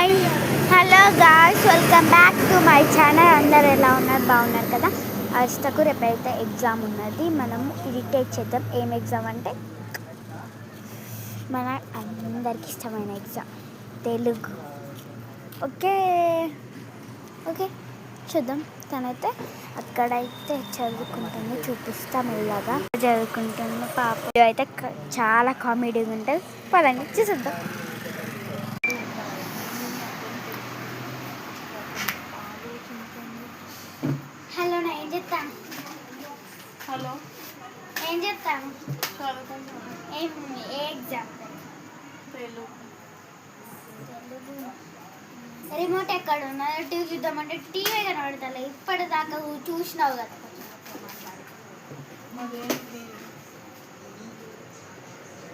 Hi hello guys, welcome back to my channel. అందరు ఎలా ఉన్నారు? బాగున్నారు కదా? అష్టకు రేపైతే ఎగ్జామ్ ఉన్నది. మనం ఇరిటేట్ చేద్దాం. ఏం ఎగ్జామ్ అంటే మన అందరికి ఇష్టమైన ఎగ్జామ్ తెలుగు. ఓకే ఓకే చూద్దాం. తనైతే అక్కడైతే చదువుకుంటుంది, చూపిస్తాం ఇలాగా చదువుకుంటుంది పాప. అయితే చాలా కామెడీగా ఉంటుంది. పదండి చూద్దాం. హలో, ఏం చెప్తాను? హలో, ఏం చెప్తాను? ఏ ఎగ్జామ్? తెలుగు. రిమోట్ ఎక్కడ ఉన్నదో టీవీ చూద్దామంటే టీవీ కనబడతలే. ఇప్పటిదాకా చూసినావు కదా.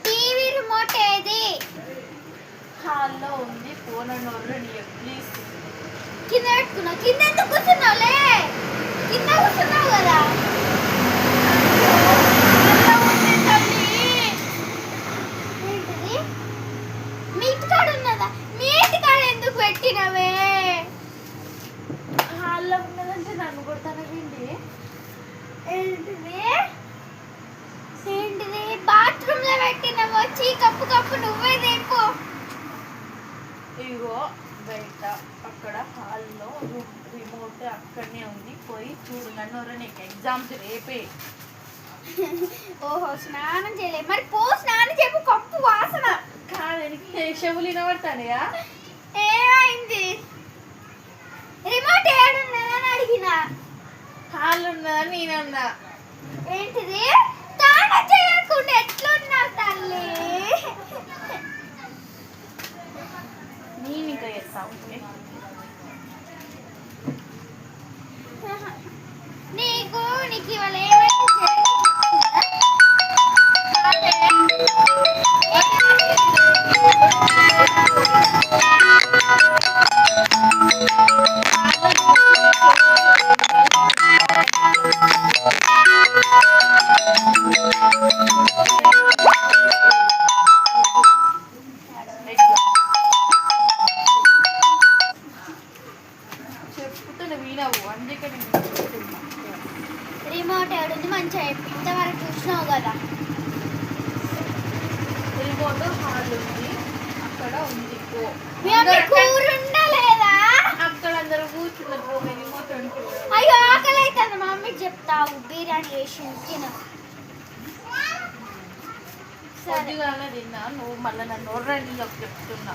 టీవీ రిమోట్ ఏది? హాల్లో ఉంది. Phone please. కింద పెట్టుకున్నావు. కింద ఎందుకు కూర్చున్నావులే? కింద కూర్చున్నావు కదా. ఏంటిది? మీ ఇంటికాడ ఉన్నదా? మీ ఇంటికాడ ఎందుకు పెట్టినవే? హాల్లో ఉన్నదంటే నన్ను కొడతానండి. ఏంటిది? ఏంటిది? బాత్రూమ్ లో పెట్టినవో? వచ్చి కప్పు కప్పు నువ్వే తెప్పు. ఇగో బయట అక్కడ హాల్లో రిమోట్ అక్కడనే ఉంది. పోయి చూడు. నన్ను నీకు ఎగ్జామ్స్ రేపే. ఓహో, స్నానం చేయలేదు. మరి పో, స్నానం చెప్పు. కప్పు వాసన కాదు, చెవులు వినబడతానయా? ఏమైంది? రిమోట్ ఏడున్నదని అడిగినా. హాల్ ఉన్నదా? నేనన్నా. ఏంటిది? స్నానం చేయకుండా ఎట్లున్నావు తల్లి? నేను ఇంకా చేస్తాను. నీకు ఇవాళ ఏమైంది? చెప్పుతున్నా వినవు, అందుకే నేను చెప్తున్నా. రిమోట్ ఏడుంది? మంచిగా ఇంతవరకు చూసినావు కదా. రిమోట్ హాల్ ఉంది, అక్కడ ఉంది. కూర ఉండలేదా? అక్కడ అందరూ కూర్చున్నారు. రిమోట్ ఉంటుంది. అయ్యో, ఆకలి అవుతుంది. మమ్మీకి చెప్తావు బిర్యానీ చేసి తిను. పొద్దుగానే తిన్నా. నువ్వు మళ్ళీ నన్ను చెప్తున్నా.